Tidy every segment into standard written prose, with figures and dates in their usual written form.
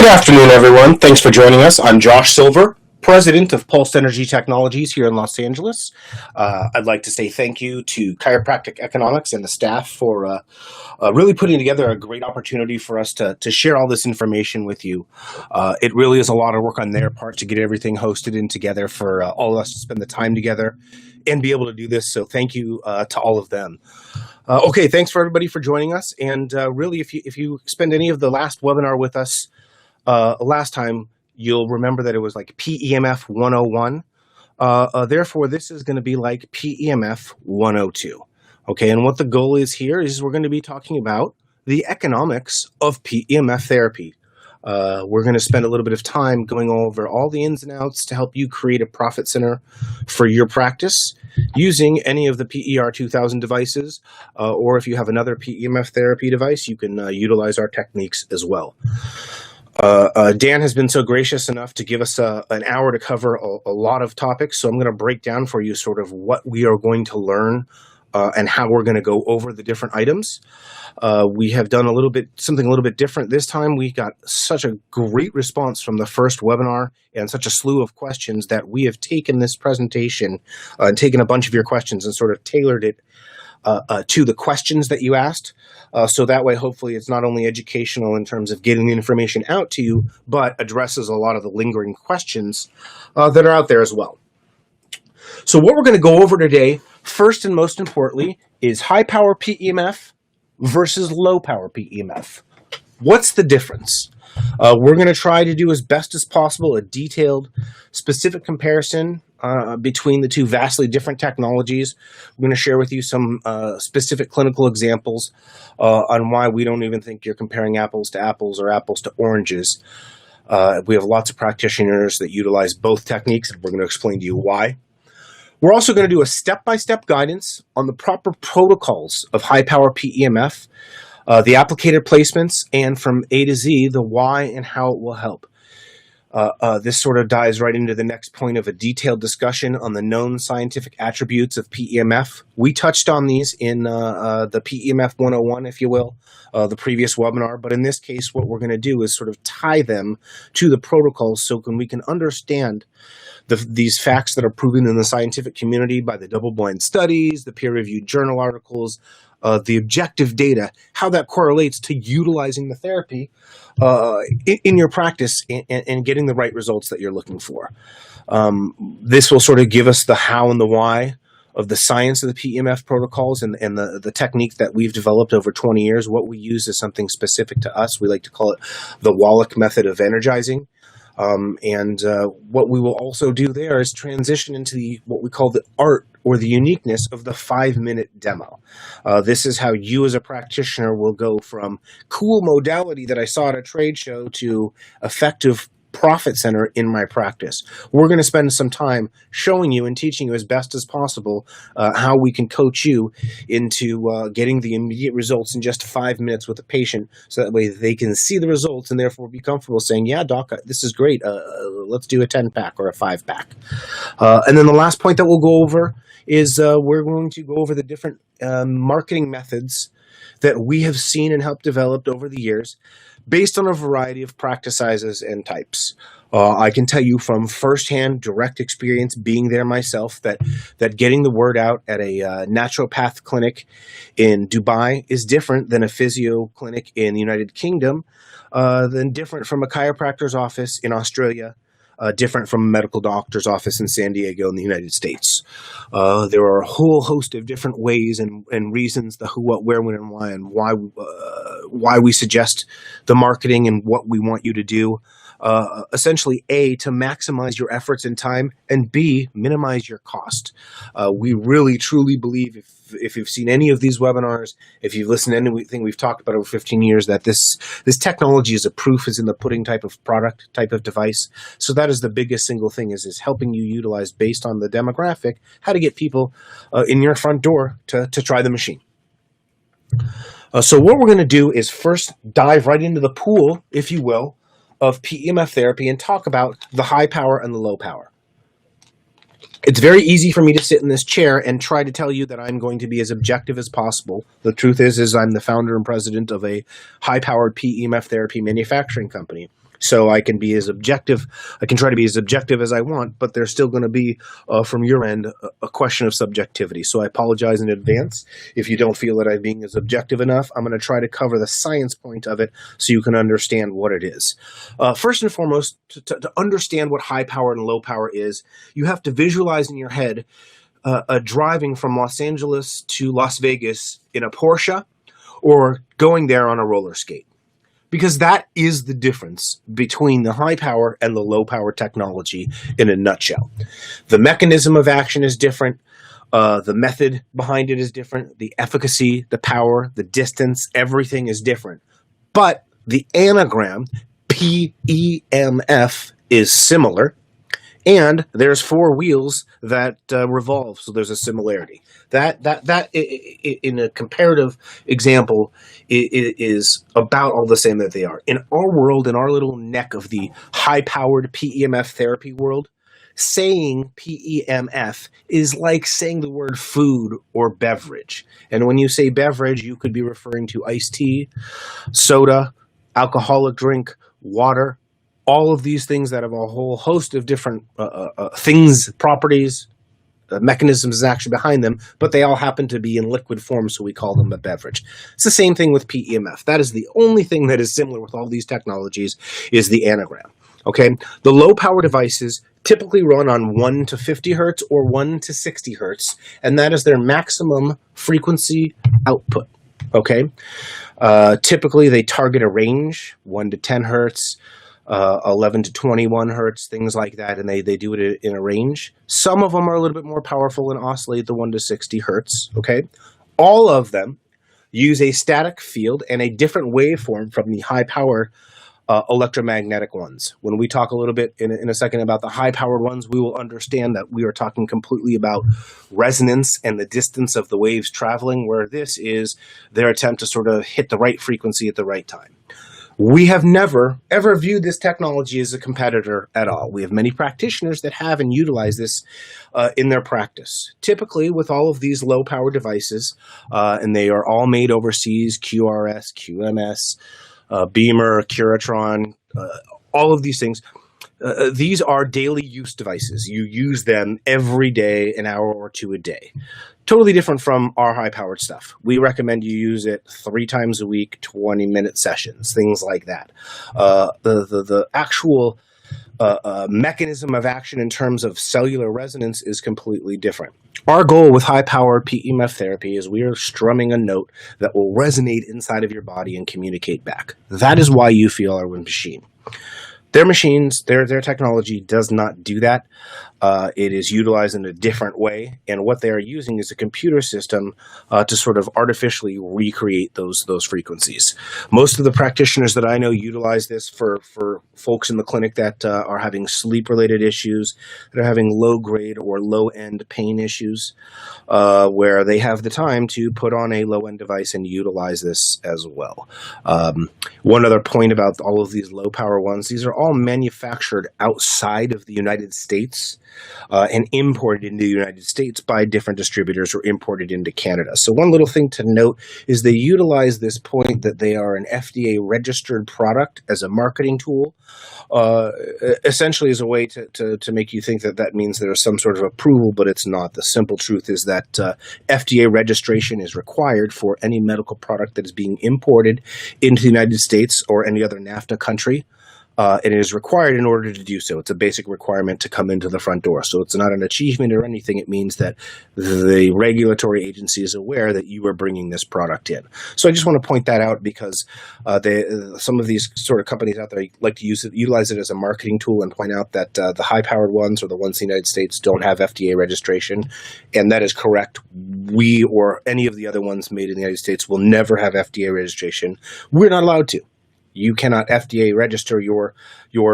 Good afternoon, everyone. Thanks for joining us. I'm Josh Silver, President of Pulse Energy Technologies here in Los Angeles. I'd like to say thank you to Chiropractic Economics and the staff for really putting together a great opportunity for us to share all this information with you. It really is a lot of work on their part to get everything hosted and together for all of us to spend the time together and be able to do this. So thank you to all of them. Okay, thanks for everybody for joining us. And really, if you spend any of the last webinar with us last time, you'll remember that it was like PEMF 101. Therefore, this is going to be like PEMF 102. Okay, and what the goal is here is we're going to be talking about the economics of PEMF therapy. We're going to spend a little bit of time going over all the ins and outs to help you create a profit center for your practice using any of the PER 2000 devices, or if you have another PEMF therapy device, you can utilize our techniques as well. Dan has been so gracious enough to give us an hour to cover a lot of topics, so I'm going to break down for you sort of what we are going to learn and how we're going to go over the different items. We have done something a little bit different this time. We got such a great response from the first webinar and such a slew of questions that we have taken this presentation and taken a bunch of your questions and sort of tailored it to the questions that you asked. So that way, hopefully, it's not only educational in terms of getting the information out to you, but addresses a lot of the lingering questions that are out there as well. So what we're going to go over today, first and most importantly, is high power PEMF versus low power PEMF. What's the difference? We're going to try to do as best as possible a detailed, specific comparison between the two vastly different technologies. We're going to share with you some specific clinical examples on why we don't even think you're comparing apples to apples or apples to oranges. We have lots of practitioners that utilize both techniques, and we're going to explain to you why. We're also going to do a step-by-step guidance on the proper protocols of high-power PEMF, the applicator placements, and from A to Z, the why and how it will help. This sort of dives right into the next point of a detailed discussion on the known scientific attributes of PEMF. We touched on these in the PEMF 101, if you will, the previous webinar. But in this case, what we're going to do is sort of tie them to the protocols so we can understand these facts that are proven in the scientific community by the double-blind studies, the peer-reviewed journal articles, the objective data, how that correlates to utilizing the therapy in your practice and getting the right results that you're looking for. This will sort of give us the how and the why of the science of the PEMF protocols and the technique that we've developed over 20 years. What we use is something specific to us. We like to call it the Wallach method of energizing. What we will also do there is transition into what we call the art or the uniqueness of the 5-minute demo. This is how you as a practitioner will go from cool modality that I saw at a trade show to effective profit center in my practice. We're going to spend some time showing you and teaching you as best as possible how we can coach you into getting the immediate results in just 5 minutes with a patient, so that way they can see the results and therefore be comfortable saying, yeah, doc, this is great. Let's do a 10-pack or a 5-pack. And then the last point that we'll go over is we're going to go over the different marketing methods that we have seen and helped develop over the years based on a variety of practice sizes and types. I can tell you from firsthand direct experience being there myself that getting the word out at a naturopath clinic in Dubai is different than a physio clinic in the United Kingdom, than different from a chiropractor's office in Australia, different from a medical doctor's office in San Diego in the United States. There are a whole host of different ways and reasons, the who, what, where, when, and why we suggest the marketing and what we want you to do. Essentially, A, to maximize your efforts and time, and B, minimize your cost. We really, truly believe, if you've seen any of these webinars, if you've listened to anything we've talked about over 15 years, that this technology is a proof is in the pudding type of product, type of device. So that is the biggest single thing, is helping you utilize, based on the demographic, how to get people in your front door to try the machine. So what we're going to do is first dive right into the pool, if you will, of PEMF therapy and talk about the high power and the low power. It's very easy for me to sit in this chair and try to tell you that I'm going to be as objective as possible. The truth is I'm the founder and president of a high-powered PEMF therapy manufacturing company. So I can be as objective, I can try to be as objective as I want, but there's still going to be, from your end, a question of subjectivity. So I apologize in advance if you don't feel that I'm being as objective enough. I'm going to try to cover the science point of it so you can understand what it is. First and foremost, to understand what high power and low power is, you have to visualize in your head driving from Los Angeles to Las Vegas in a Porsche or going there on a roller skate. Because that is the difference between the high power and the low power technology in a nutshell. The mechanism of action is different. The method behind it is different. The efficacy, the power, the distance, everything is different. But the anagram, PEMF, is similar. And there's 4 wheels that revolve, so there's a similarity. That in a comparative example is about all the same that they are. In our world, in our little neck of the high-powered PEMF therapy world, saying PEMF is like saying the word food or beverage. And when you say beverage, you could be referring to iced tea, soda, alcoholic drink, water, all of these things that have a whole host of different things, properties, mechanisms of action behind them, but they all happen to be in liquid form, so we call them a beverage. It's the same thing with PEMF. That is the only thing that is similar with all these technologies is the anagram. Okay, the low power devices typically run on 1 to 50 hertz or 1 to 60 hertz, and that is their maximum frequency output. Okay, typically they target a range, 1 to 10 hertz, 11 to 21 hertz, things like that, and they do it in a range. Some of them are a little bit more powerful and oscillate the 1 to 60 hertz, okay? All of them use a static field and a different waveform from the high-power electromagnetic ones. When we talk a little bit in a second about the high-powered ones, we will understand that we are talking completely about resonance and the distance of the waves traveling, where this is their attempt to sort of hit the right frequency at the right time. We have never, ever viewed this technology as a competitor at all. We have many practitioners that have and utilize this in their practice. Typically, with all of these low-power devices, and they are all made overseas, QRS, QMS, Beamer, Curatron, all of these things, these are daily use devices. You use them every day, an hour or 2 a day. Totally different from our high-powered stuff. We recommend you use it 3 times a week, 20-minute sessions, things like that. The actual mechanism of action in terms of cellular resonance is completely different. Our goal with high-powered PEMF therapy is we are strumming a note that will resonate inside of your body and communicate back. That is why you feel our machine. Their machines, their technology does not do that. It is utilized in a different way, and what they are using is a computer system to sort of artificially recreate those frequencies. Most of the practitioners that I know utilize this for folks in the clinic that are having sleep-related issues, that are having low-grade or low-end pain issues, where they have the time to put on a low-end device and utilize this as well. One other point about all of these low-power ones, these are all manufactured outside of the United States and imported into the United States by different distributors or imported into Canada. So one little thing to note is they utilize this point that they are an FDA-registered product as a marketing tool, essentially as a way to make you think that that means there's some sort of approval, but it's not. The simple truth is that FDA registration is required for any medical product that is being imported into the United States or any other NAFTA country. And it is required in order to do so. It's a basic requirement to come into the front door. So it's not an achievement or anything. It means that the regulatory agency is aware that you are bringing this product in. So I just want to point that out because some of these sort of companies out there like to utilize it as a marketing tool and point out that the high-powered ones or the ones in the United States don't have FDA registration. And that is correct. We or any of the other ones made in the United States will never have FDA registration. We're not allowed to. You cannot FDA register your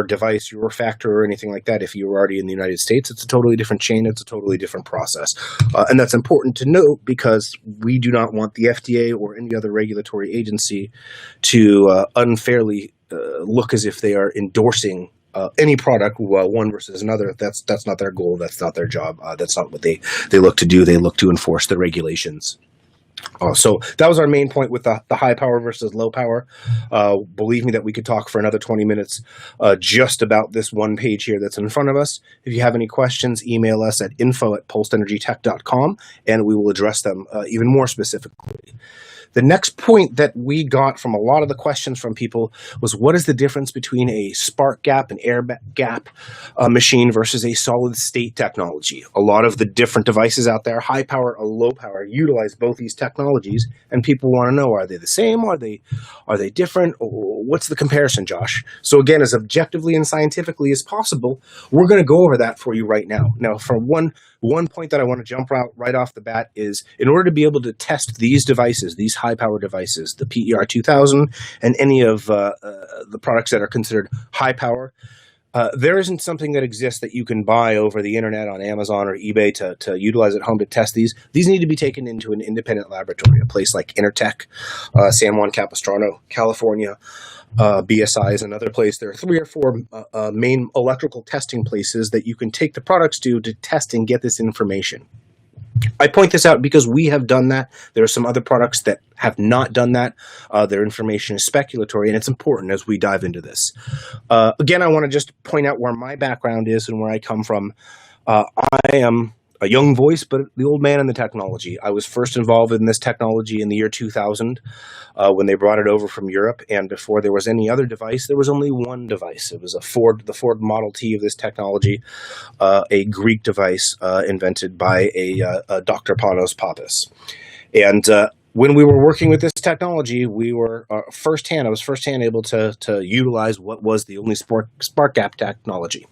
device, your factor, or anything like that if you're already in the United States. It's a totally different chain. It's a totally different process. And that's important to note because we do not want the FDA or any other regulatory agency to unfairly look as if they are endorsing any product, one versus another. That's not their goal. That's not their job. That's not what they look to do. They look to enforce the regulations. So that was our main point with the high power versus low power. Believe me that we could talk for another 20 minutes just about this one page here that's in front of us. If you have any questions, email us at info@pulsedenergytech.com, and we will address them even more specifically. The next point that we got from a lot of the questions from people was, what is the difference between a spark gap and air gap machine versus a solid state technology? A lot of the different devices out there, high power or low power, utilize both these technologies, and people want to know, are they the same? Are they different? What's the comparison, Josh? So again, as objectively and scientifically as possible, we're going to go over that for you right now. Now, for one point that I want to jump out right off the bat is, in order to be able to test these devices, these high-power devices, the PER 2000 and any of the products that are considered high-power, there isn't something that exists that you can buy over the internet on Amazon or eBay to utilize at home to test these. These need to be taken into an independent laboratory, a place like Intertech, San Juan Capistrano, California. BSI is another place. There are 3 or 4 main electrical testing places that you can take the products to test and get this information. I point this out because we have done that. There are some other products that have not done that. Their information is speculatory, and it's important as we dive into this. Again, I want to just point out where my background is and where I come from. I am a young voice, but the old man in the technology. I was first involved in this technology in the year 2000 when they brought it over from Europe. And before there was any other device, there was only one device. It was the Ford Model T of this technology, a Greek device invented by a Dr. Panos Pappas. And when we were working with this technology, we were I was firsthand able to utilize what was the only spark gap technology.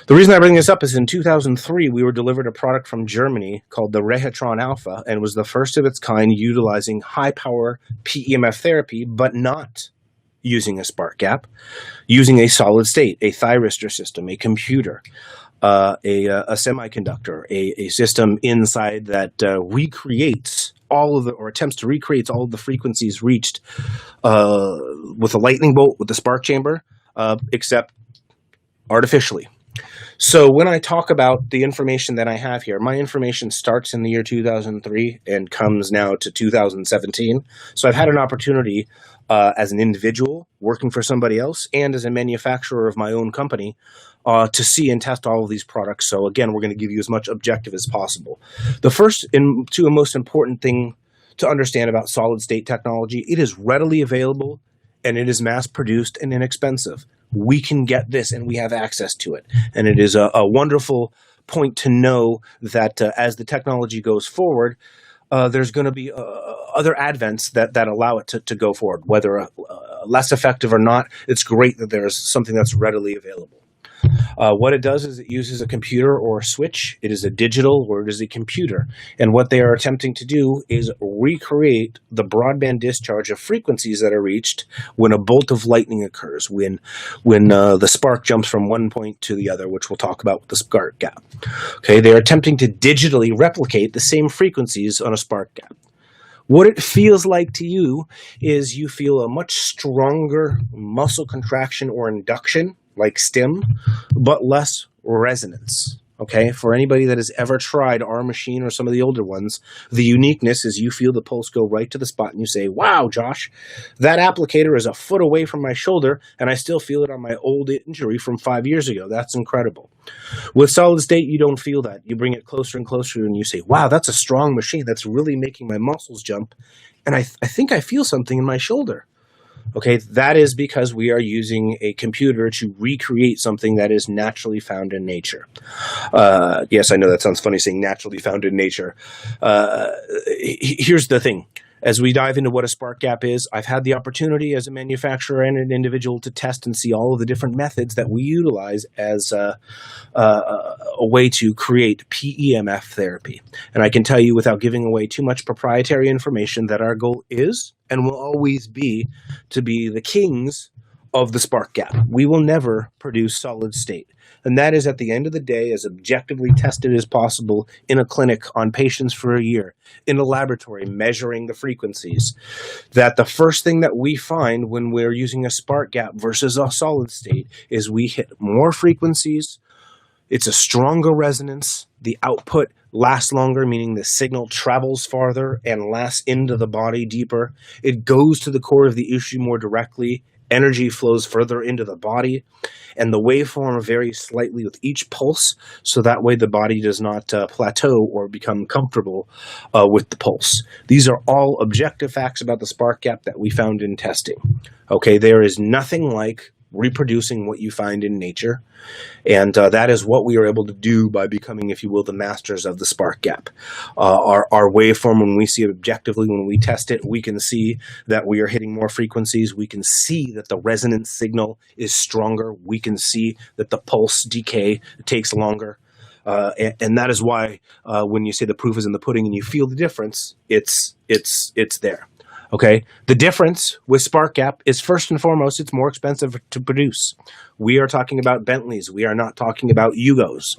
The reason I bring this up is in 2003, we were delivered a product from Germany called the Rehatron Alpha, and was the first of its kind utilizing high-power PEMF therapy, but not using a spark gap, using a solid state, a thyristor system, a computer, a semiconductor, a system inside that recreates all of the, or attempts to recreate all of the frequencies reached with a lightning bolt, with the spark chamber, except artificially. So when I talk about the information that I have here, my information starts in the year 2003 and comes now to 2017. So I've had an opportunity as an individual working for somebody else and as a manufacturer of my own company to see and test all of these products. So again, we're going to give you as much objective as possible. The first and most important thing to understand about solid state technology, it is readily available and it is mass produced and inexpensive. We can get this and we have access to it. And it is a wonderful point to know that as the technology goes forward, there's going to be other advents that allow it to go forward. Whether less effective or not, it's great that there's something that's readily available. What it does is it uses a computer or a switch. It is a digital or it is a computer. And what they are attempting to do is recreate the broadband discharge of frequencies that are reached when a bolt of lightning occurs, when the spark jumps from one point to the other, which we'll talk about with the spark gap. Okay, they're attempting to digitally replicate the same frequencies on a spark gap. What it feels like to you is you feel a much stronger muscle contraction or induction, like stim, but less resonance. Okay, for anybody that has ever tried our machine or some of the older ones, the uniqueness is you feel the pulse go right to the spot and you say, wow, Josh, that applicator is a foot away from my shoulder and I still feel it on my old injury from 5 years ago. That's incredible. With solid state, you don't feel that. You bring it closer and closer and you say, wow, that's a strong machine. That's really making my muscles jump. And I think I feel something in my shoulder. Okay, that is because we are using a computer to recreate something that is naturally found in nature. Yes, I know that sounds funny saying naturally found in nature. Here's the thing. As we dive into what a spark gap is, I've had the opportunity as a manufacturer and an individual to test and see all of the different methods that we utilize as a way to create PEMF therapy. And I can tell you without giving away too much proprietary information that our goal is and will always be to be the kings of the spark gap. We will never produce solid state. And that is, at the end of the day, as objectively tested as possible in a clinic on patients for a year, in a laboratory measuring the frequencies, that the first thing that we find when we're using a spark gap versus a solid state is we hit more frequencies It's a stronger resonance. The output lasts longer, meaning the signal travels farther and lasts into the body deeper. It goes to the core of the issue more directly. Energy flows further into the body, and the waveform varies slightly with each pulse, so that way the body does not plateau or become comfortable with the pulse. These are all objective facts about the spark gap that we found in testing. Okay, there is nothing like reproducing what you find in nature, and that is what we are able to do by becoming, if you will, the masters of the spark gap. Our waveform, when we see it objectively, when we test it, we can see that we are hitting more frequencies. We can see that the resonance signal is stronger. We can see that the pulse decay takes longer. And that is why when you say the proof is in the pudding and you feel the difference, it's there. Okay, the difference with spark gap is, first and foremost, it's more expensive to produce. We are talking about Bentleys. We are not talking about Yugos.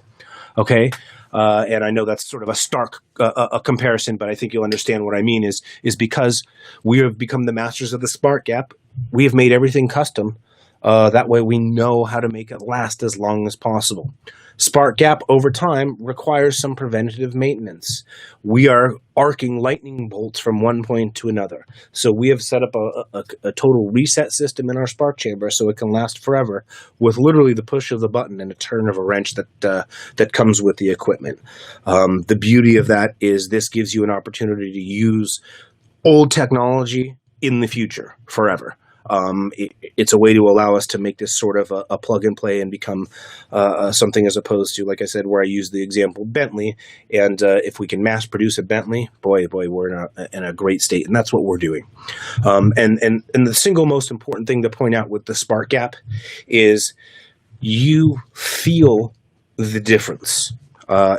Okay, and I know that's sort of a stark a comparison, but I think you'll understand what I mean. Is because we have become the masters of the spark gap. We have made everything custom. That way, we know how to make it last as long as possible. Spark gap over time requires some preventative maintenance. We are arcing lightning bolts from one point to another. So we have set up a total reset system in our spark chamber so it can last forever, with literally the push of the button and a turn of a wrench that comes with the equipment. The beauty of that is this gives you an opportunity to use old technology in the future forever. It's a way to allow us to make this sort of a plug and play and become something, as opposed to, like I said, where I use the example Bentley. And if we can mass produce a Bentley, boy, we're in a great state. And that's what we're doing. And the single most important thing to point out with the spark gap is you feel the difference.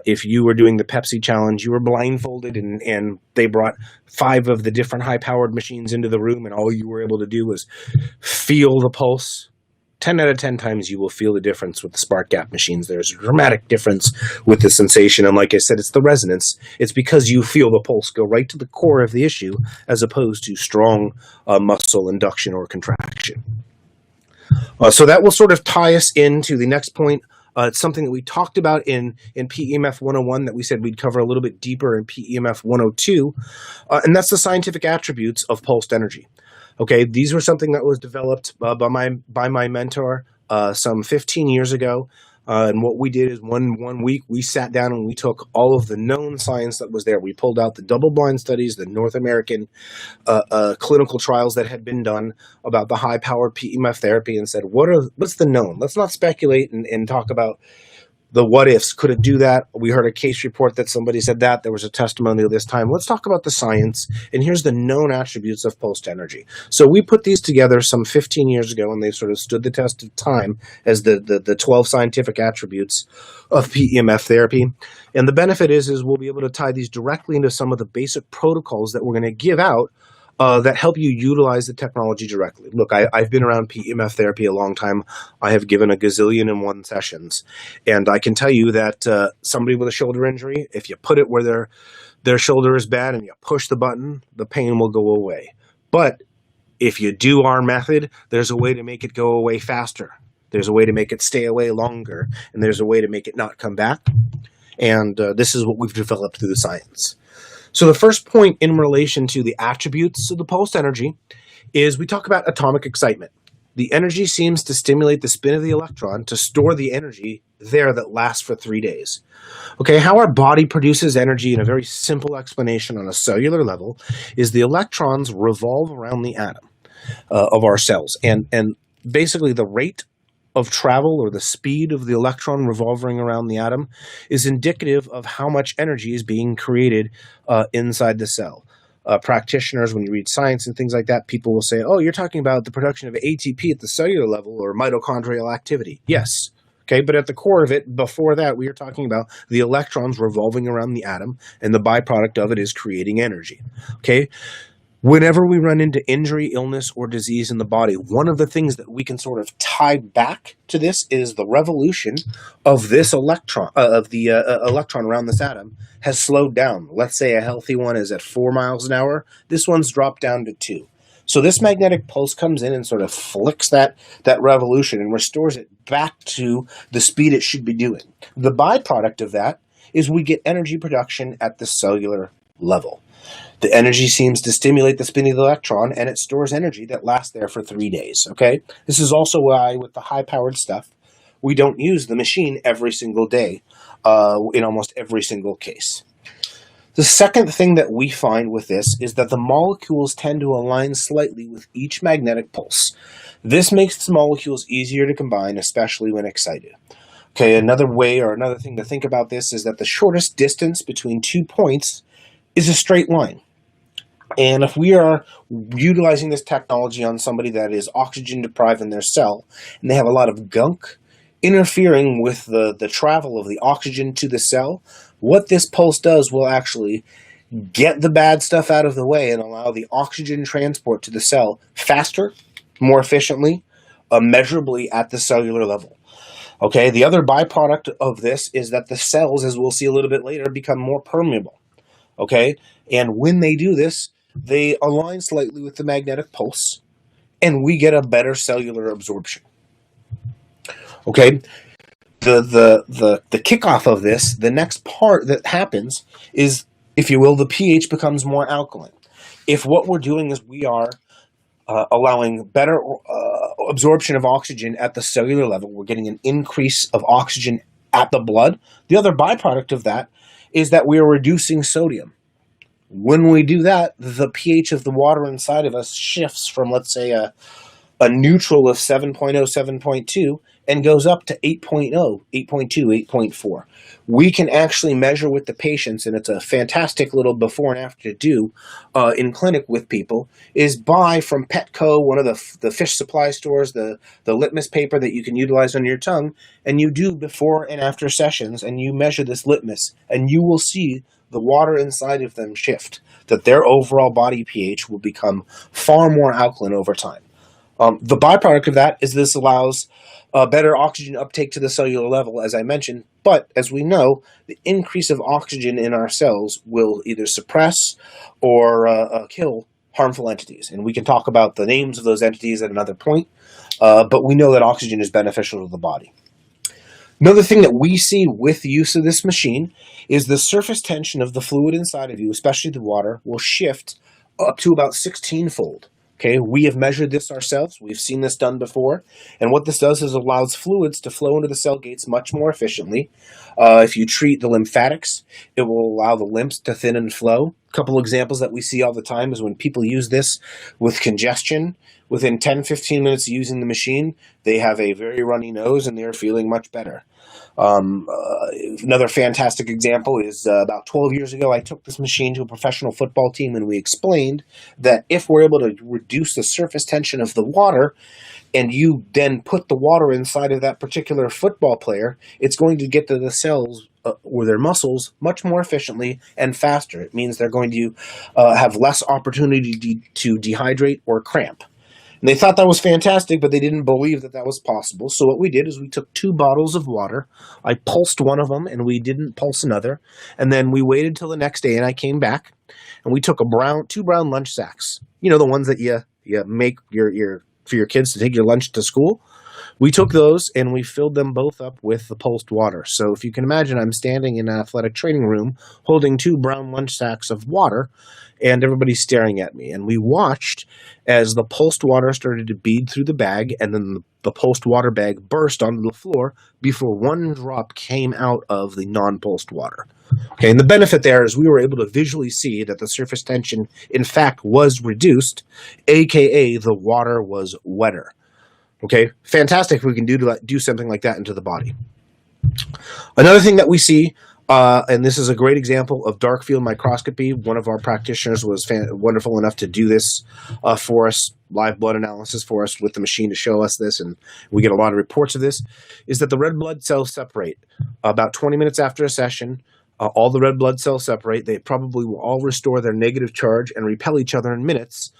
If you were doing the Pepsi challenge, you were blindfolded and they brought 5 of the different high-powered machines into the room, and all you were able to do was feel the pulse. 10 out of 10 times you will feel the difference with the spark gap machines. There's a dramatic difference with the sensation, and like I said, it's the resonance. It's because you feel the pulse go right to the core of the issue, as opposed to strong muscle induction or contraction. So that will sort of tie us into the next point. It's something that we talked about in PEMF 101 that we said we'd cover a little bit deeper in PEMF 102, and that's the scientific attributes of pulsed energy. Okay, these were something that was developed by my mentor some 15 years ago. And what we did is one week we sat down and we took all of the known science that was there. We pulled out the double-blind studies, the North American clinical trials that had been done about the high-powered PEMF therapy, and said, what's the known? Let's not speculate and talk about the what ifs. Could it do that? We heard a case report that somebody said that. There was a testimonial this time. Let's talk about the science, and here's the known attributes of pulsed energy. So we put these together some 15 years ago, and they sort of stood the test of time as the 12 scientific attributes of PEMF therapy. And the benefit is we'll be able to tie these directly into some of the basic protocols that we're going to give out that help you utilize the technology directly. Look, I've been around PEMF therapy a long time. I have given a gazillion and one sessions. And I can tell you that somebody with a shoulder injury, if you put it where their shoulder is bad and you push the button, the pain will go away. But if you do our method, there's a way to make it go away faster. There's a way to make it stay away longer. And there's a way to make it not come back. And this is what we've developed through the science. So the first point in relation to the attributes of the pulsed energy is we talk about atomic excitement. The energy seems to stimulate the spin of the electron to store the energy there that lasts for 3 days. Okay, how our body produces energy in a very simple explanation on a cellular level is the electrons revolve around the atom of our cells. And basically the rate of travel, or the speed of the electron revolving around the atom, is indicative of how much energy is being created inside the cell. Practitioners, when you read science and things like that, people will say, oh, you're talking about the production of ATP at the cellular level, or mitochondrial activity. Yes. Okay, but at the core of it, before that, we are talking about the electrons revolving around the atom, and the byproduct of it is creating energy. Okay. Whenever we run into injury, illness, or disease in the body, one of the things that we can sort of tie back to this is the revolution of this electron, electron around this atom has slowed down. Let's say a healthy one is at 4 miles an hour. This one's dropped down to 2. So this magnetic pulse comes in and sort of flicks that revolution and restores it back to the speed it should be doing. The byproduct of that is we get energy production at the cellular level. The energy seems to stimulate the spinning of the electron, and it stores energy that lasts there for 3 days, okay? This is also why, with the high-powered stuff, we don't use the machine every single day in almost every single case. The second thing that we find with this is that the molecules tend to align slightly with each magnetic pulse. This makes the molecules easier to combine, especially when excited. Okay, another way or another thing to think about this is that the shortest distance between 2 points is a straight line. And if we are utilizing this technology on somebody that is oxygen deprived in their cell, and they have a lot of gunk interfering with the travel of the oxygen to the cell, what this pulse does will actually get the bad stuff out of the way and allow the oxygen transport to the cell faster, more efficiently, measurably at the cellular level. Okay, the other byproduct of this is that the cells, as we'll see a little bit later, become more permeable. Okay, and when they do this, they align slightly with the magnetic pulse, and we get a better cellular absorption. Okay, the kickoff of this, the next part that happens is, if you will, the pH becomes more alkaline. If what we're doing is we are allowing better absorption of oxygen at the cellular level, we're getting an increase of oxygen at the blood. The other byproduct of that is that we are reducing sodium. When we do that, the pH of the water inside of us shifts from, let's say, a neutral of 7.0, 7.2, and goes up to 8.0, 8.2, 8.4. We can actually measure with the patients, and it's a fantastic little before and after to do in clinic with people, is buy from Petco, one of the fish supply stores, the litmus paper that you can utilize on your tongue, and you do before and after sessions, and you measure this litmus, and you will see the water inside of them shift, that their overall body pH will become far more alkaline over time. The byproduct of that is this allows better oxygen uptake to the cellular level, as I mentioned, but as we know, the increase of oxygen in our cells will either suppress or kill harmful entities. And we can talk about the names of those entities at another point, but we know that oxygen is beneficial to the body. Another thing that we see with the use of this machine is the surface tension of the fluid inside of you, especially the water, will shift up to about 16-fold. Okay, we have measured this ourselves. We've seen this done before. And what this does is allows fluids to flow into the cell gates much more efficiently. If you treat the lymphatics, it will allow the lymphs to thin and flow. A couple examples that we see all the time is when people use this with congestion. Within 10-15 minutes of using the machine, they have a very runny nose and they're feeling much better. Another fantastic example is about 12 years ago, I took this machine to a professional football team, and we explained that if we're able to reduce the surface tension of the water, and you then put the water inside of that particular football player, it's going to get to the cells or their muscles much more efficiently and faster. It means they're going to have less opportunity to dehydrate or cramp. And they thought that was fantastic, but they didn't believe that that was possible. So what we did is we took 2 bottles of water. I pulsed one of them, and we didn't pulse another. And then we waited till the next day, and I came back, and we took 2 brown lunch sacks. You know, the ones that you make for your kids to take your lunch to school. We took those, and we filled them both up with the pulsed water. So if you can imagine, I'm standing in an athletic training room holding 2 brown lunch sacks of water, and everybody's staring at me. And we watched as the pulsed water started to bead through the bag, and then the pulsed water bag burst onto the floor before one drop came out of the non-pulsed water. Okay, and the benefit there is we were able to visually see that the surface tension, in fact, was reduced, aka the water was wetter. Okay, fantastic if we can do something like that into the body. Another thing that we see, and this is a great example of dark field microscopy. One of our practitioners was wonderful enough to do this for us, live blood analysis for us with the machine to show us this, and we get a lot of reports of this, is that the red blood cells separate. About 20 minutes after a session, all the red blood cells separate. They probably will all restore their negative charge and repel each other in minutes.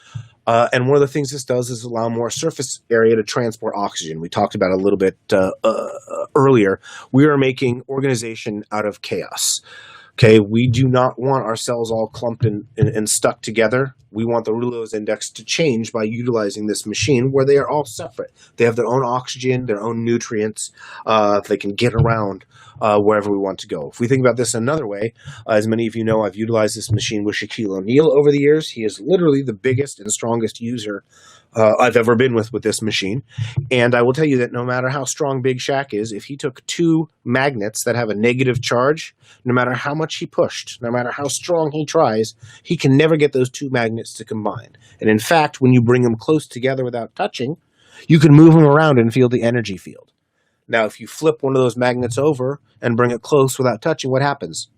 And one of the things this does is allow more surface area to transport oxygen. We talked about it a little bit earlier. We are making organization out of chaos. Okay, we do not want our cells all clumped and stuck together. We want the Rouleau's index to change by utilizing this machine where they are all separate. They have their own oxygen, their own nutrients. They can get around wherever we want to go. If we think about this another way, as many of you know, I've utilized this machine with Shaquille O'Neal over the years. He is literally the biggest and strongest user I've ever been with this machine. And I will tell you that no matter how strong Big Shaq is, if he took two magnets that have a negative charge, no matter how much he pushed, no matter how strong he tries, he can never get those two magnets to combine. And in fact, when you bring them close together without touching, you can move them around and feel the energy field. Now, if you flip one of those magnets over and bring it close without touching, what happens?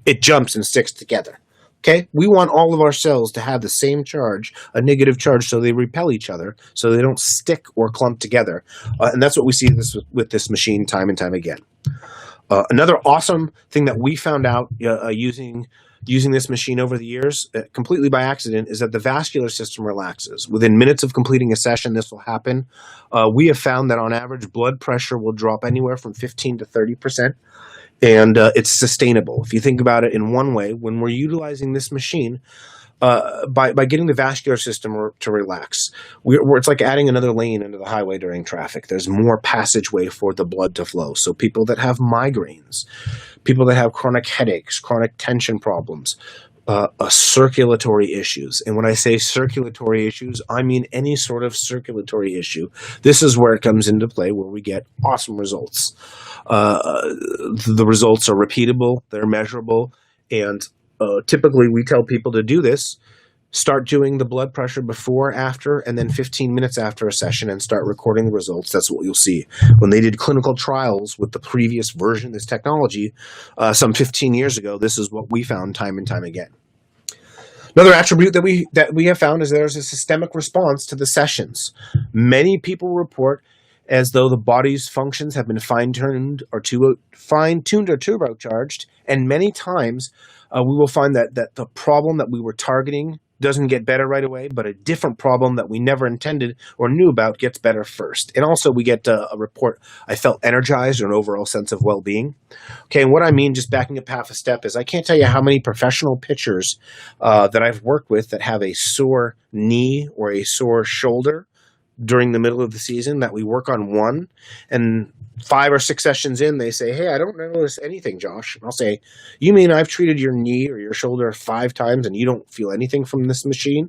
It jumps and sticks together. Okay, we want all of our cells to have the same charge, a negative charge, so they repel each other, so they don't stick or clump together. And that's what we see with this machine time and time again. Another awesome thing that we found out using this machine over the years, completely by accident, is that the vascular system relaxes. Within minutes of completing a session, this will happen. We have found that on average, blood pressure will drop anywhere from 15 to 30%. And it's sustainable. If you think about it in one way, when we're utilizing this machine, by getting the vascular system to relax, it's like adding another lane into the highway during traffic. There's more passageway for the blood to flow. So people that have migraines, people that have chronic headaches, chronic tension problems, circulatory issues. And when I say circulatory issues, I mean any sort of circulatory issue. This is where it comes into play, where we get awesome results. The results are repeatable, they're measurable, and typically we tell people to do this. Start doing the blood pressure before, after, and then 15 minutes after a session and start recording the results. That's what you'll see. When they did clinical trials with the previous version of this technology, some 15 years ago, this is what we found time and time again. Another attribute that we have found is there's a systemic response to the sessions. Many people report as though the body's functions have been fine-tuned or turbocharged, and many times we will find that the problem that we were targeting doesn't get better right away, but a different problem that we never intended or knew about gets better first. And also we get a report, I felt energized, or an overall sense of well-being. Okay, and what I mean, just backing up half a step, is I can't tell you how many professional pitchers that I've worked with that have a sore knee or a sore shoulder during the middle of the season, that we work on one, and 5 or 6 sessions in, they say, "Hey, I don't notice anything, Josh." And I'll say, "You mean I've treated your knee or your shoulder 5 times and you don't feel anything from this machine?"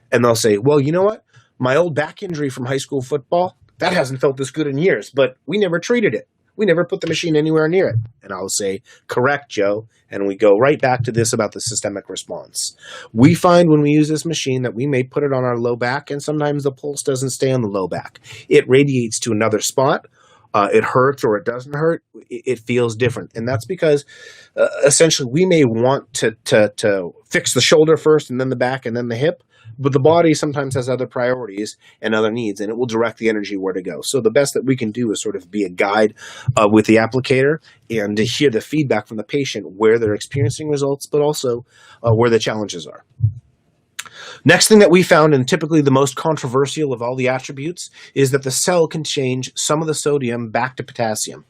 And they'll say, "Well, you know what? My old back injury from high school football, that hasn't felt this good in years, but we never treated it. We never put the machine anywhere near it." And I'll say, "Correct, Joe." And we go right back to this about the systemic response. We find when we use this machine that we may put it on our low back, and sometimes the pulse doesn't stay on the low back. It radiates to another spot. It hurts or it doesn't hurt. It feels different. And that's because essentially we may want to fix the shoulder first and then the back and then the hip, but the body sometimes has other priorities and other needs, and it will direct the energy where to go. So the best that we can do is sort of be a guide with the applicator and to hear the feedback from the patient where they're experiencing results, but also where the challenges are. Next thing that we found, and typically the most controversial of all the attributes, is that the cell can change some of the sodium back to potassium.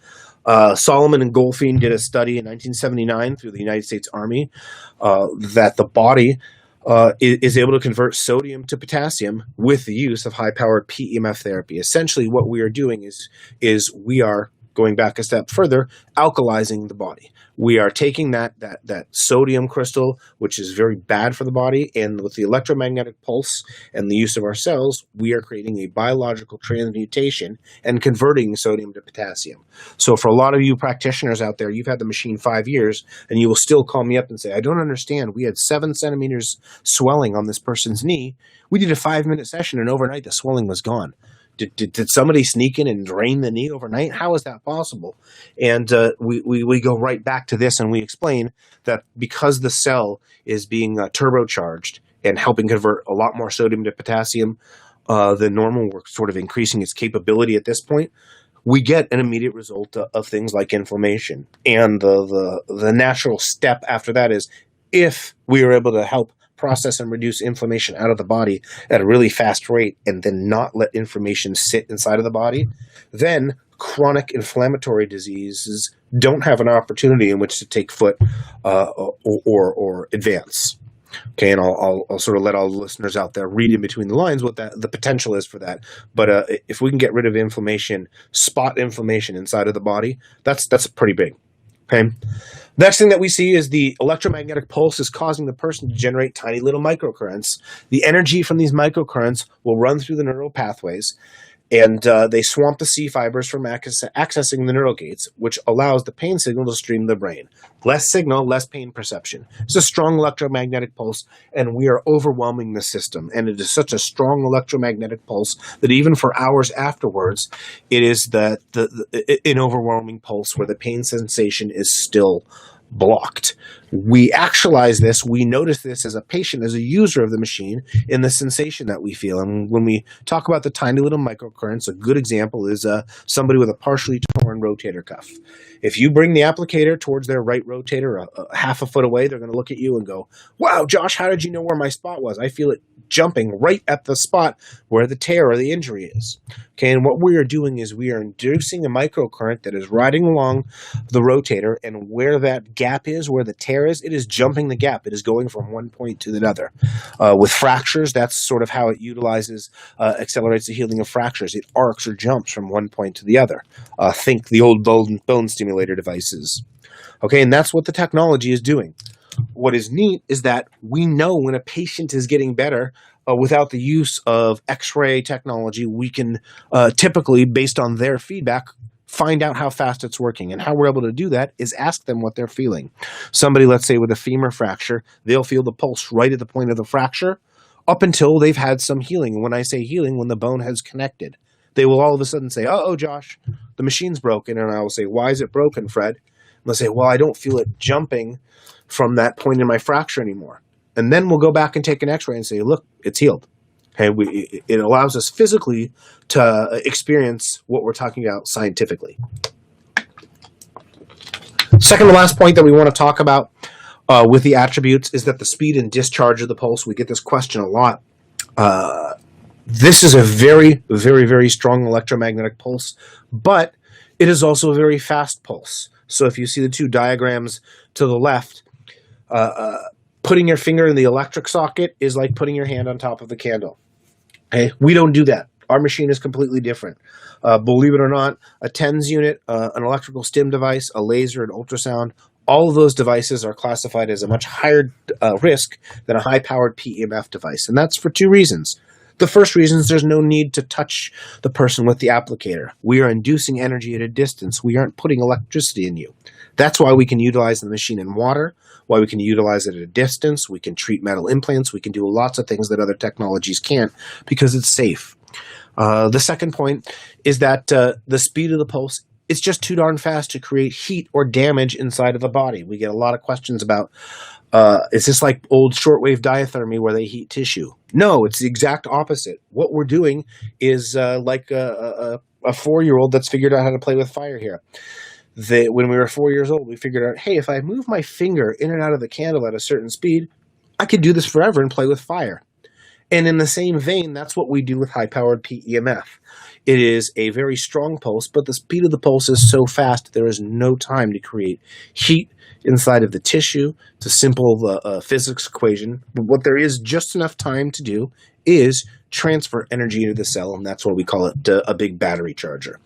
Solomon and Goldfein did a study in 1979 through the United States Army that the body is able to convert sodium to potassium with the use of high-powered PEMF therapy. Essentially, what we are doing is we are, going back a step further, alkalizing the body. We are taking that sodium crystal, which is very bad for the body, and with the electromagnetic pulse and the use of our cells, we are creating a biological transmutation and converting sodium to potassium. So for a lot of you practitioners out there, you've had the machine 5 years, and you will still call me up and say, "I don't understand. We had 7 centimeters swelling on this person's knee. We did a 5-minute session, and overnight the swelling was gone. Did somebody sneak in and drain the knee overnight? How is that possible?" And we go right back to this, and we explain that because the cell is being turbocharged and helping convert a lot more sodium to potassium than normal, we're sort of increasing its capability at this point, we get an immediate result of things like inflammation. And the natural step after that is, if we are able to help process and reduce inflammation out of the body at a really fast rate and then not let inflammation sit inside of the body, then chronic inflammatory diseases don't have an opportunity in which to take foot or advance. Okay, and I'll sort of let all the listeners out there read in between the lines what the potential is for that. But if we can get rid of inflammation, spot inflammation inside of the body, that's pretty big. Okay. Next thing that we see is the electromagnetic pulse is causing the person to generate tiny little microcurrents. The energy from these microcurrents will run through the neural pathways, and they swamp the C fibers from accessing the neural gates, which allows the pain signal to stream to the brain. Less signal, less pain perception. It's a strong electromagnetic pulse, and we are overwhelming the system. And it is such a strong electromagnetic pulse that even for hours afterwards, it is an overwhelming pulse where the pain sensation is still blocked. We actualize this, we notice this as a patient, as a user of the machine, in the sensation that we feel. And when we talk about the tiny little microcurrents, a good example is somebody with a partially torn rotator cuff. If you bring the applicator towards their right rotator a half a foot away, they're going to look at you and go, "Wow, Josh, how did you know where my spot was? I feel it jumping right at the spot where the tear or the injury is." Okay, and what we are doing is we are inducing a microcurrent that is riding along the rotator, and where that gap is, where the tear is, it is jumping the gap. It is going from one point to another. With fractures, that's sort of how it accelerates the healing of fractures. It arcs or jumps from one point to the other. Think the old bone stimulator devices. Okay, and that's what the technology is doing. What is neat is that we know when a patient is getting better without the use of X-ray technology. We can typically, based on their feedback, find out how fast it's working. And how we're able to do that is ask them what they're feeling. Somebody, let's say, with a femur fracture, they'll feel the pulse right at the point of the fracture up until they've had some healing. And when I say healing, when the bone has connected, they will all of a sudden say, "Oh, Josh, the machine's broken." And I will say, "Why is it broken, Fred?" And they'll say, "Well, I don't feel it jumping from that point in my fracture anymore." And then we'll go back and take an X-ray and say, "Look, it's healed." Okay, it allows us physically to experience what we're talking about scientifically. Second to last point that we want to talk about with the attributes is that the speed and discharge of the pulse. We get this question a lot. This is a very, very, very strong electromagnetic pulse, but it is also a very fast pulse. So if you see the two diagrams to the left, putting your finger in the electric socket is like putting your hand on top of the candle. Okay, we don't do that. Our machine is completely different. Believe it or not, a TENS unit, an electrical stim device, a laser, an ultrasound, all of those devices are classified as a much higher risk than a high-powered PEMF device. And that's for two reasons. The first reason is there's no need to touch the person with the applicator. We are inducing energy at a distance. We aren't putting electricity in you. That's why we can utilize the machine in water, why we can utilize it at a distance. We can treat metal implants. We can do lots of things that other technologies can't because it's safe. The second point is that the speed of the pulse, it's just too darn fast to create heat or damage inside of the body. We get a lot of questions about, is this like old shortwave diathermy where they heat tissue? No, it's the exact opposite. What we're doing is like a 4-year-old that's figured out how to play with fire here. When we were 4 years old, we figured out, hey, if I move my finger in and out of the candle at a certain speed, I could do this forever and play with fire. And in the same vein, that's what we do with high-powered PEMF. It is a very strong pulse, but the speed of the pulse is so fast there is no time to create heat inside of the tissue. It's a simple physics equation. But what there is just enough time to do is transfer energy into the cell, and that's why we call it a big battery charger.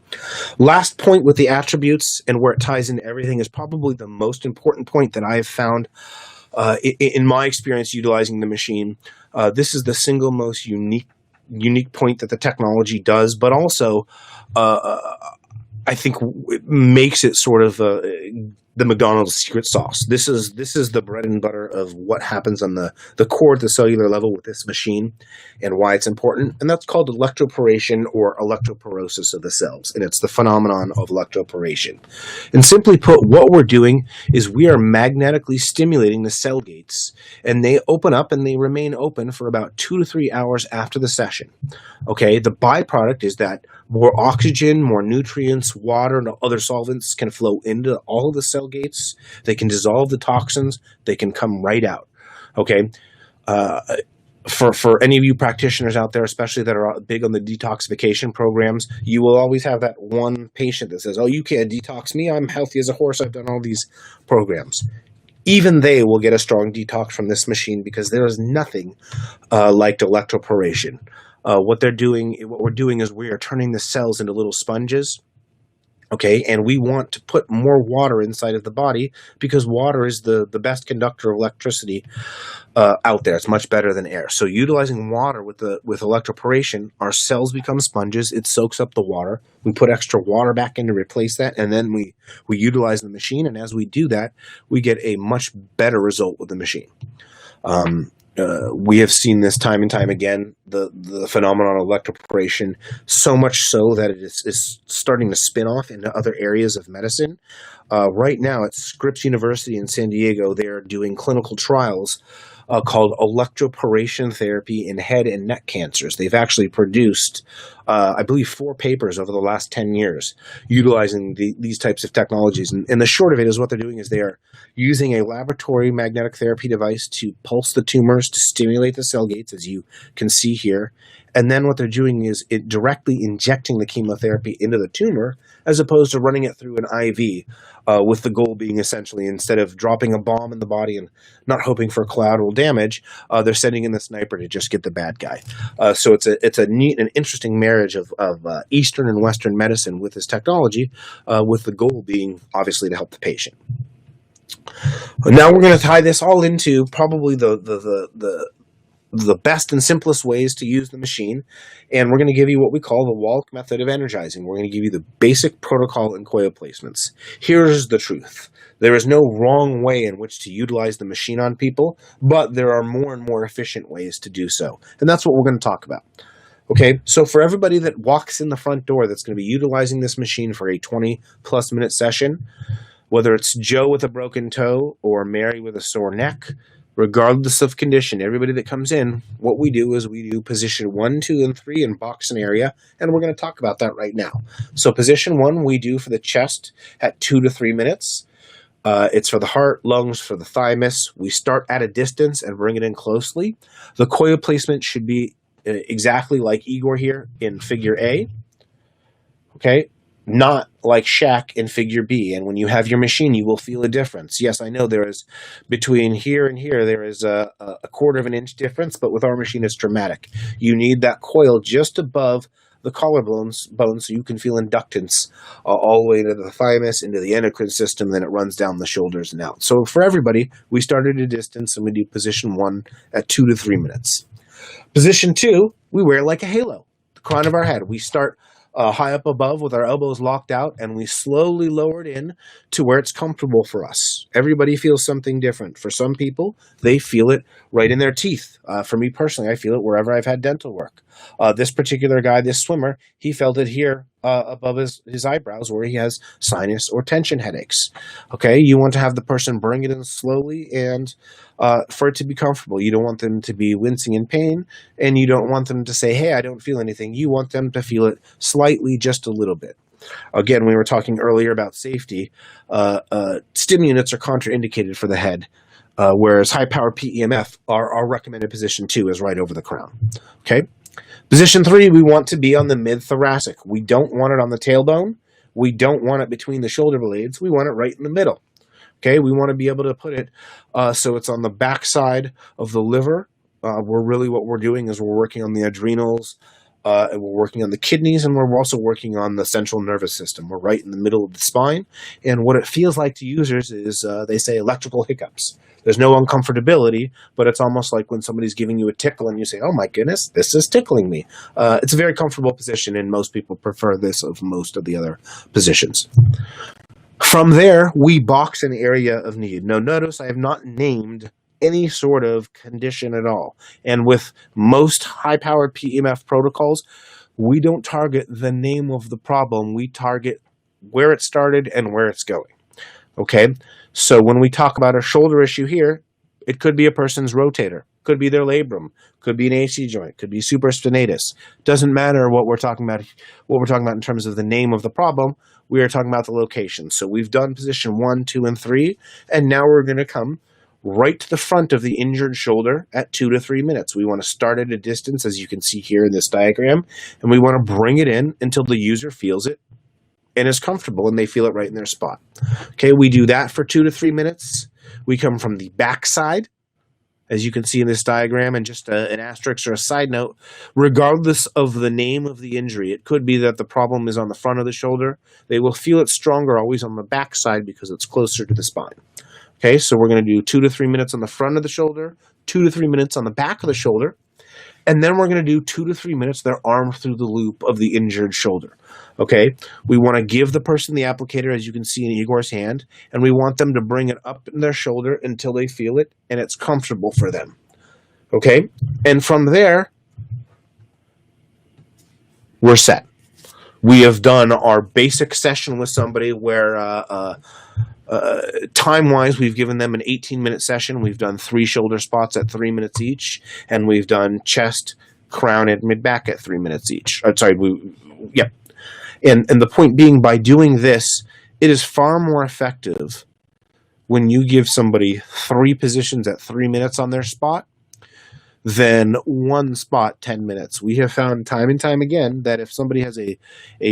Last point with the attributes and where it ties into everything is probably the most important point that I have found in my experience utilizing the machine. This is the single most unique point that the technology does, but also I think it makes it sort of the McDonald's secret sauce. This is the bread and butter of what happens on the core at the cellular level with this machine and why it's important. And that's called electroporation or electroporosis of the cells. And it's the phenomenon of electroporation. And simply put, what we're doing is we are magnetically stimulating the cell gates, and they open up and they remain open for about 2 to 3 hours after the session. Okay, the byproduct is that more oxygen, more nutrients, water, and other solvents can flow into all of the cell gates. They can dissolve the toxins. They can come right out. Okay. For any of you practitioners out there, especially that are big on the detoxification programs, you will always have that one patient that says, "Oh, you can't detox me. I'm healthy as a horse. I've done all these programs." Even they will get a strong detox from this machine because there is nothing like electroporation. What we're doing is we are turning the cells into little sponges. Okay, and we want to put more water inside of the body because water is the best conductor of electricity out there. It's much better than air. So utilizing water with electroporation, our cells become sponges. It soaks up the water. We put extra water back in to replace that, and then we utilize the machine. And as we do that, we get a much better result with the machine. We have seen this time and time again, the phenomenon of electroporation, so much so that it is starting to spin off into other areas of medicine. Right now at Scripps University in San Diego, they're doing clinical trials called electroporation therapy in head and neck cancers. They've actually produced, I believe, 4 papers over the last 10 years utilizing these types of technologies. And the short of it is what they're doing is they are using a laboratory magnetic therapy device to pulse the tumors, to stimulate the cell gates, as you can see here. And then what they're doing is directly injecting the chemotherapy into the tumor as opposed to running it through an IV, with the goal being essentially instead of dropping a bomb in the body and not hoping for collateral damage, they're sending in the sniper to just get the bad guy. So it's a neat and interesting marriage of Eastern and Western medicine with this technology, with the goal being obviously to help the patient. Now we're going to tie this all into probably the best and simplest ways to use the machine, and we're going to give you what we call the Wallach method of energizing. We're going to give you the basic protocol and coil placements. Here's the truth. There is no wrong way in which to utilize the machine on people, but there are more and more efficient ways to do so, and that's what we're going to talk about. Okay, so for everybody that walks in the front door that's going to be utilizing this machine for a 20-plus minute session, whether it's Joe with a broken toe or Mary with a sore neck, regardless of condition, everybody that comes in, what we do is we do position 1, 2, and 3 in box and area, and we're going to talk about that right now. So position 1 we do for the chest at 2 to 3 minutes. It's for the heart, lungs, for the thymus. We start at a distance and bring it in closely. The coil placement should be exactly like Igor here in figure A. Okay, not like Shaq in figure B. And when you have your machine, you will feel a difference. Yes, I know there is between here and here, there is a 1/4 of an inch difference, but with our machine, it's dramatic. You need that coil just above the collarbones so you can feel inductance all the way into the thymus, into the endocrine system, then it runs down the shoulders and out. So for everybody, we start at a distance and we do position 1 at 2 to 3 minutes. Position 2, we wear like a halo, the crown of our head. We start high up above with our elbows locked out, and we slowly lower it in to where it's comfortable for us. Everybody feels something different. For some people, they feel it right in their teeth. For me personally, I feel it wherever I've had dental work. This particular guy, this swimmer, he felt it here above his eyebrows where he has sinus or tension headaches. Okay, you want to have the person bring it in slowly and for it to be comfortable. You don't want them to be wincing in pain, and you don't want them to say, hey, I don't feel anything. You want them to feel it slightly, just a little bit. Again, we were talking earlier about safety. Stimulants are contraindicated for the head, whereas high-powered PEMF, our recommended position 2 is right over the crown. Okay. Position 3, we want to be on the mid-thoracic. We don't want it on the tailbone. We don't want it between the shoulder blades. We want it right in the middle. Okay, we want to be able to put it so it's on the back side of the liver. What we're doing is we're working on the adrenals, and we're working on the kidneys, and we're also working on the central nervous system. We're right in the middle of the spine, and what it feels like to users is, they say, electrical hiccups. There's no uncomfortability, but it's almost like when somebody's giving you a tickle and you say, oh my goodness, this is tickling me. It's a very comfortable position, and most people prefer this of most of the other positions. From there, we box an area of need. Now, notice I have not named any sort of condition at all. And with most high-powered PEMF protocols, we don't target the name of the problem. We target where it started and where it's going. Okay? So when we talk about a shoulder issue here, it could be a person's rotator, could be their labrum, could be an AC joint, could be supraspinatus. Doesn't matter what we're talking about. What we're talking about in terms of the name of the problem, we are talking about the location. So we've done position 1, 2, and 3, and now we're going to come right to the front of the injured shoulder at 2 to 3 minutes. We want to start at a distance, as you can see here in this diagram, and we want to bring it in until the user feels it and is comfortable and they feel it right in their spot. Okay, we do that for 2 to 3 minutes. We come from the back side, as you can see in this diagram, and just an asterisk or a side note, regardless of the name of the injury, it could be that the problem is on the front of the shoulder. They will feel it stronger always on the back side because it's closer to the spine. Okay, so we're going to do 2 to 3 minutes on the front of the shoulder, 2 to 3 minutes on the back of the shoulder, and then we're going to do 2 to 3 minutes their arm through the loop of the injured shoulder. Okay, we want to give the person the applicator, as you can see in Igor's hand, and we want them to bring it up in their shoulder until they feel it and it's comfortable for them. Okay, and from there, we're set. We have done our basic session with somebody where time-wise, we've given them an 18-minute session. We've done 3 shoulder spots at 3 minutes each, and we've done chest, crown, and mid-back at 3 minutes each. And the point being, by doing this, it is far more effective when you give somebody 3 positions at 3 minutes on their spot than 1 spot 10 minutes. We have found time and time again that if somebody has a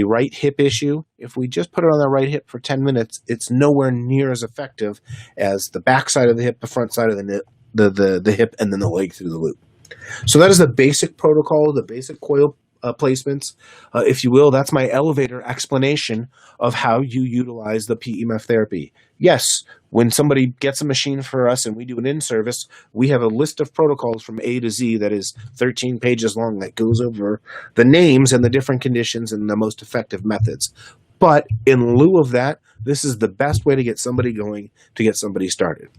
right hip issue, if we just put it on their right hip for 10 minutes, it's nowhere near as effective as the back side of the hip, the front side of the hip, and then the leg through the loop. So that is the basic protocol, the basic coil placements, if you will. That's my elevator explanation of how you utilize the PEMF therapy. Yes, when somebody gets a machine for us and we do an in-service, we have a list of protocols from A to Z that is 13 pages long that goes over the names and the different conditions and the most effective methods. But in lieu of that, this is the best way to get somebody going, to get somebody started.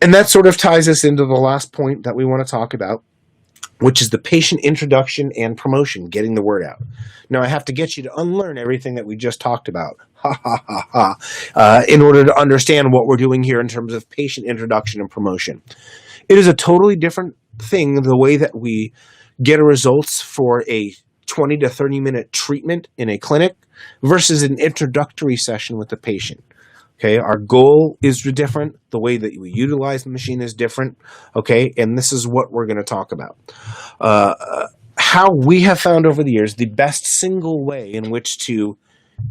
And that sort of ties us into the last point that we want to talk about, which is the patient introduction and promotion, getting the word out. Now, I have to get you to unlearn everything that we just talked about, in order to understand what we're doing here in terms of patient introduction and promotion. It is a totally different thing, the way that we get results for a 20 to 30-minute treatment in a clinic versus an introductory session with the patient. Okay, our goal is different. The way that we utilize the machine is different. Okay, and this is what we're going to talk about. How we have found over the years the best single way in which to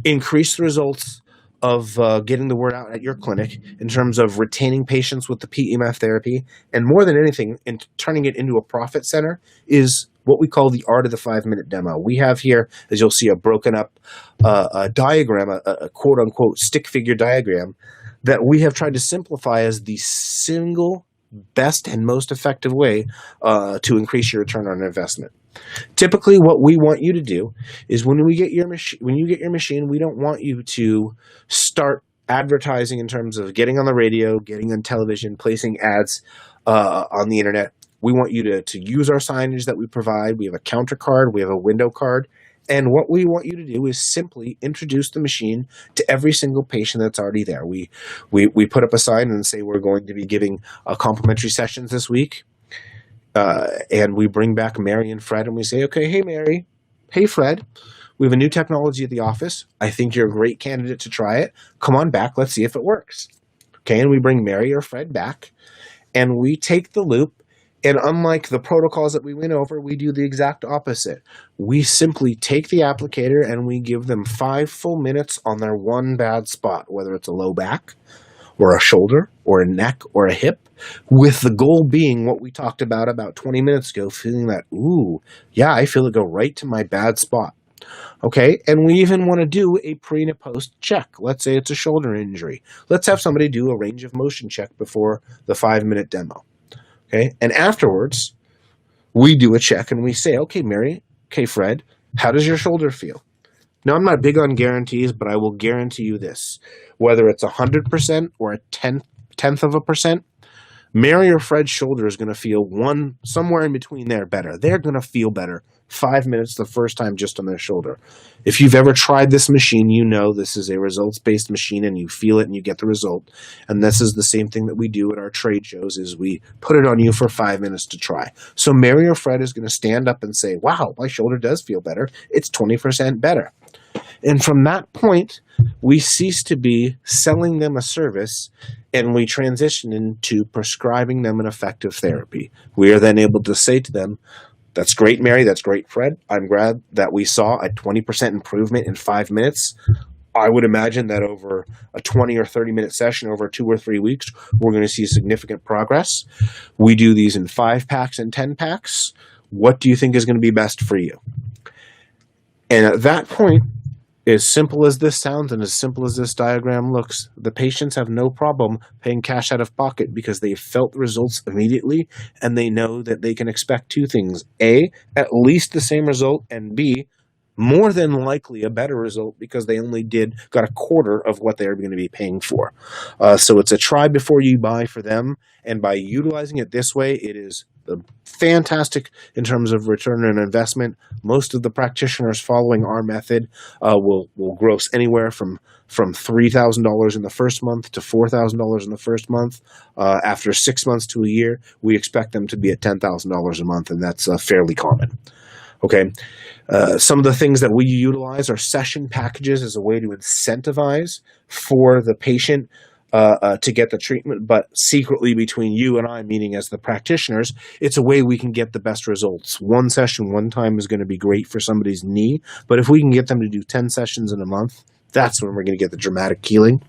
increase the results of getting the word out at your clinic in terms of retaining patients with the PEMF therapy, and more than anything, in turning it into a profit center, is what we call the art of the 5-minute demo. We have here, as you'll see, a broken up a diagram, a quote-unquote stick figure diagram that we have tried to simplify as the single best and most effective way to increase your return on investment. Typically, what we want you to do is when you get your machine, we don't want you to start advertising in terms of getting on the radio, getting on television, placing ads on the internet. We want you to use our signage that we provide. We have a counter card, we have a window card, and what we want you to do is simply introduce the machine to every single patient that's already there. We put up a sign and say we're going to be giving complimentary sessions this week, and we bring back Mary and Fred, and we say, okay, hey Mary, hey Fred, we have a new technology at the office. I think you're a great candidate to try it. Come on back, let's see if it works. Okay, and we bring Mary or Fred back, and we take the loop. And unlike the protocols that we went over, we do the exact opposite. We simply take the applicator and we give them 5 full minutes on their one bad spot, whether it's a low back or a shoulder or a neck or a hip, with the goal being what we talked about 20 minutes ago, feeling that, ooh, yeah, I feel it go right to my bad spot. Okay, and we even want to do a pre and a post check. Let's say it's a shoulder injury. Let's have somebody do a range of motion check before the 5-minute demo. Okay, and afterwards, we do a check and we say, okay, Mary, okay, Fred, how does your shoulder feel? Now, I'm not big on guarantees, but I will guarantee you this. Whether it's 100% or a tenth of a percent, Mary or Fred's shoulder is going to feel somewhere in between there better. They're going to feel better 5 minutes the first time just on their shoulder. If you've ever tried this machine, you know this is a results-based machine and you feel it and you get the result. And this is the same thing that we do at our trade shows is we put it on you for 5 minutes to try. So Mary or Fred is going to stand up and say, wow, my shoulder does feel better. It's 20% better. And from that point, we cease to be selling them a service and we transition into prescribing them an effective therapy. We are then able to say to them, that's great, Mary. That's great, Fred. I'm glad that we saw a 20% improvement in 5 minutes. I would imagine that over a 20 or 30-minute session over 2 or 3 weeks, we're going to see significant progress. We do these in 5 packs and 10 packs. What do you think is going to be best for you? And at that point, as simple as this sounds and as simple as this diagram looks, the patients have no problem paying cash out of pocket because they felt the results immediately and they know that they can expect 2 things. A, at least the same result, and B, more than likely a better result because they only got a quarter of what they're going to be paying for. So it's a try before you buy for them. And by utilizing it this way, it is fantastic in terms of return on investment. Most of the practitioners following our method will gross anywhere from $3,000 in the first month to $4,000 in the first month. After 6 months to a year, we expect them to be at $10,000 a month, and that's fairly common. Okay. Some of the things that we utilize are session packages as a way to incentivize for the patient to get the treatment, but secretly between you and I, meaning as the practitioners, it's a way we can get the best results. 1 session, 1 time is going to be great for somebody's knee, but if we can get them to do 10 sessions in a month, that's when we're going to get the dramatic healing.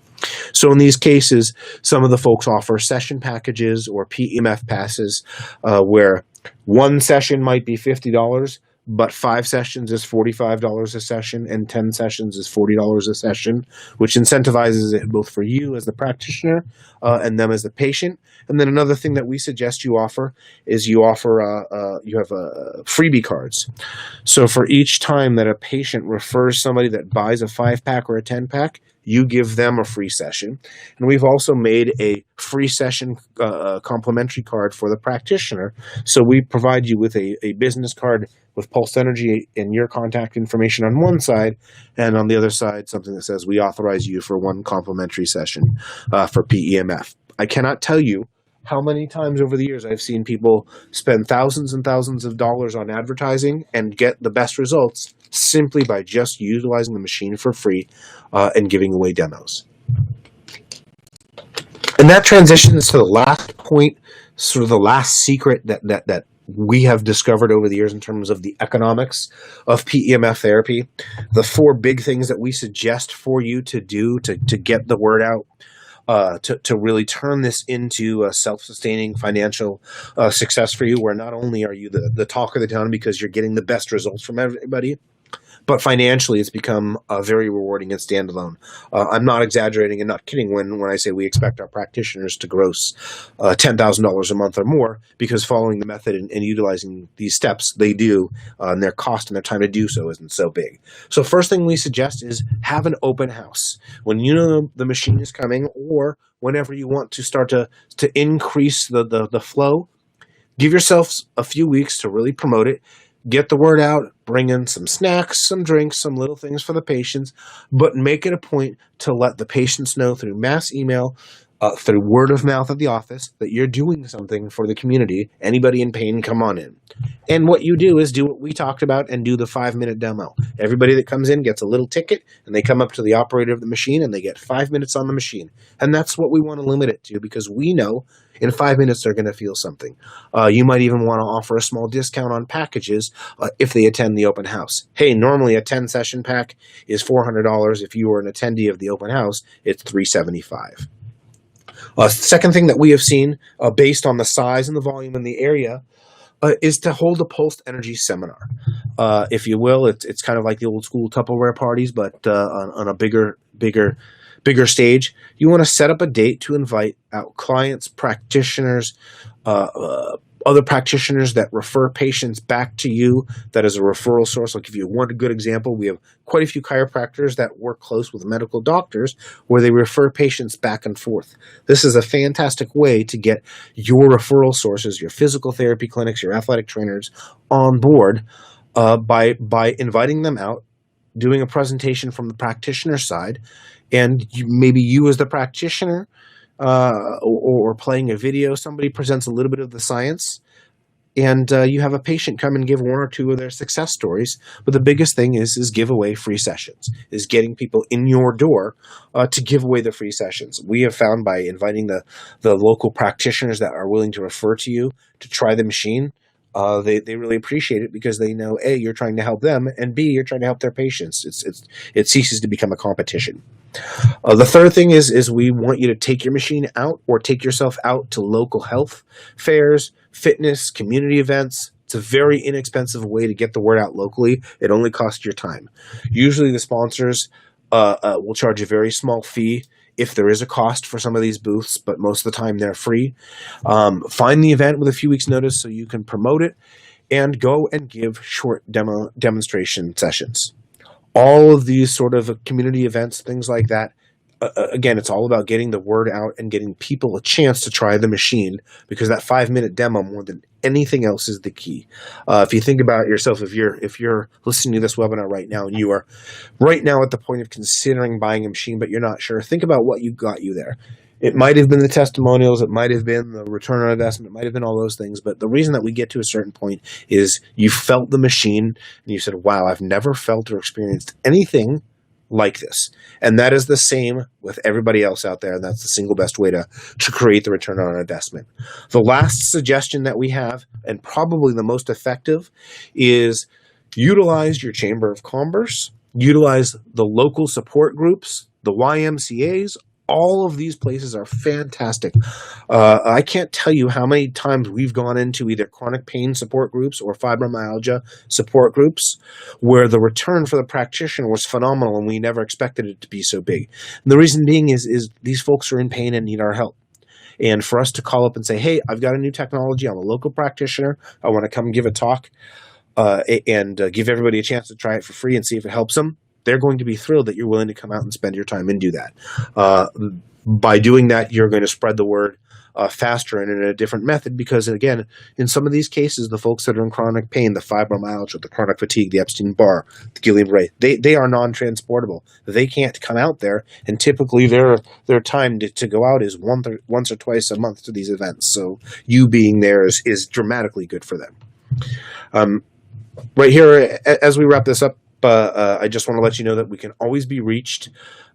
So in these cases, some of the folks offer session packages or PEMF passes where 1 session might be $50, but 5 sessions is $45 a session and 10 sessions is $40 a session, which incentivizes it both for you as the practitioner and them as the patient. And then another thing that we suggest you offer is you have freebie cards. So for each time that a patient refers somebody that buys a 5-pack or a 10-pack, you give them a free session. And we've also made a free session complimentary card for the practitioner. So we provide you with a business card with Pulse Energy and your contact information on one side, and on the other side, something that says we authorize you for 1 complimentary session for PEMF. I cannot tell you how many times over the years I've seen people spend thousands and thousands of dollars on advertising and get the best results simply by just utilizing the machine for free and giving away demos. And that transitions to the last point, sort of the last secret that we have discovered over the years in terms of the economics of PEMF therapy. The 4 big things that we suggest for you to do to get the word out, to really turn this into a self-sustaining financial success for you, where not only are you the talk of the town because you're getting the best results from everybody, but financially it's become very rewarding and standalone. I'm not exaggerating and not kidding when I say we expect our practitioners to gross $10,000 a month or more, because following the method and utilizing these steps, they do, and their cost and their time to do so isn't so big. So first thing we suggest is have an open house. When you know the machine is coming, or whenever you want to start to increase the flow, give yourselves a few weeks to really promote it. Get the word out, bring in some snacks, some drinks, some little things for the patients, but make it a point to let the patients know through mass email, through word of mouth at the office, that you're doing something for the community. Anybody in pain, come on in. And what you do is do what we talked about and do the 5-minute demo. Everybody that comes in gets a little ticket, and they come up to the operator of the machine, and they get 5 minutes on the machine. And that's what we want to limit it to, because we know in 5 minutes they're going to feel something. You might even want to offer a small discount on packages if they attend the open house. Hey, normally a 10-session pack is $400. If you were an attendee of the open house, it's $375. Second thing that we have seen, based on the size and the volume in the area, is to hold a Pulsed Energy seminar. If you will, it's kind of like the old school Tupperware parties, but on a bigger stage. You want to set up a date to invite out clients, practitioners, other practitioners that refer patients back to you. That is a referral source. I'll give you one good example. We have quite a few chiropractors that work close with medical doctors where they refer patients back and forth. This is a fantastic way to get your referral sources, your physical therapy clinics, your athletic trainers on board by inviting them out, doing a presentation from the practitioner side, and maybe you as the practitioner, or playing a video, somebody presents a little bit of the science, and you have a patient come and give one or two of their success stories. But the biggest thing is give away free sessions, is getting people in your door to give away the free sessions. We have found by inviting the local practitioners that are willing to refer to you to try the machine, they really appreciate it, because they know, A, you're trying to help them, and B, you're trying to help their patients. It ceases to become a competition. The third thing is we want you to take your machine out, or take yourself out to local health fairs, fitness, community events. It's a very inexpensive way to get the word out locally. It only costs your time. Usually the sponsors will charge a very small fee if there is a cost for some of these booths, but most of the time they're free. Find the event with a few weeks' notice so you can promote it, and go and give short demonstration sessions. All of these sort of community events, things like that, again, it's all about getting the word out and getting people a chance to try the machine, because that 5-minute demo, more than anything else, is the key. If you think about yourself, if you're listening to this webinar right now and you are right now at the point of considering buying a machine, but you're not sure, think about what got you there. It might have been the testimonials, it might have been the return on investment, it might have been all those things, but the reason that we get to a certain point is you felt the machine and you said, wow, I've never felt or experienced anything like this. And that is the same with everybody else out there, and that's the single best way to create the return on investment. The last suggestion that we have, and probably the most effective, is utilize your Chamber of Commerce, utilize the local support groups, the YMCAs. All of these places are fantastic. I can't tell you how many times we've gone into either chronic pain support groups or fibromyalgia support groups where the return for the practitioner was phenomenal, and we never expected it to be so big. And the reason being is these folks are in pain and need our help. And for us to call up and say, hey, I've got a new technology, I'm a local practitioner, I want to come give a talk, and give everybody a chance to try it for free and see if it helps them, they're going to be thrilled that you're willing to come out and spend your time and do that. By doing that, you're going to spread the word faster and in a different method, because, again, in some of these cases, the folks that are in chronic pain, the fibromyalgia, the chronic fatigue, the Epstein-Barr, the Guillain-Barré, they are non-transportable. They can't come out there, and typically their time to go out is once or twice a month to these events. So you being there is dramatically good for them. Right here, as we wrap this up, I just want to let you know that we can always be reached,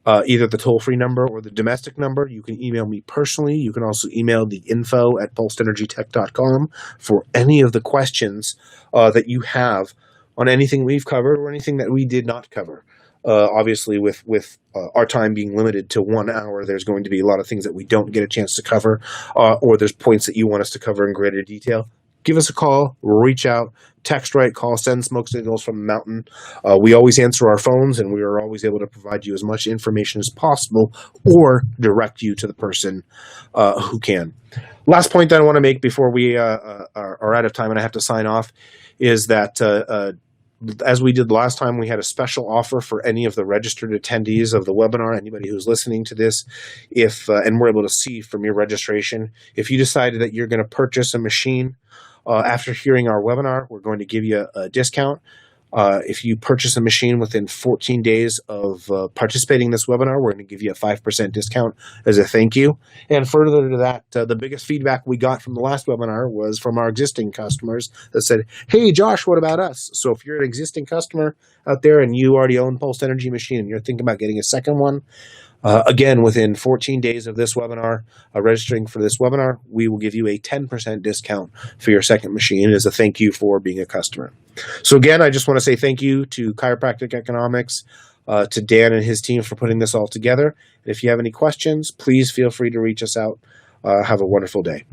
either the toll-free number or the domestic number. You can email me personally. You can also email the info@pulsedenergytech.com for any of the questions that you have on anything we've covered or anything that we did not cover. Obviously, with our time being limited to 1 hour, there's going to be a lot of things that we don't get a chance to cover, or there's points that you want us to cover in greater detail. Give us a call, reach out, text, write, call, send smoke signals from the mountain. We always answer our phones, and we are always able to provide you as much information as possible, or direct you to the person who can. Last point that I want to make before we are out of time and I have to sign off is that as we did last time, we had a special offer for any of the registered attendees of the webinar. Anybody who's listening to this, and we're able to see from your registration, if you decided that you're going to purchase a machine after hearing our webinar, we're going to give you a discount. If you purchase a machine within 14 days of participating in this webinar, we're going to give you a 5% discount as a thank you. And further to that, the biggest feedback we got from the last webinar was from our existing customers that said, hey, Josh, what about us? So if you're an existing customer out there and you already own Pulse Energy machine and you're thinking about getting a second one, again, within 14 days of this webinar, registering for this webinar, we will give you a 10% discount for your second machine as a thank you for being a customer. So again, I just want to say thank you to Chiropractic Economics, to Dan and his team for putting this all together. And if you have any questions, please feel free to reach us out. Have a wonderful day.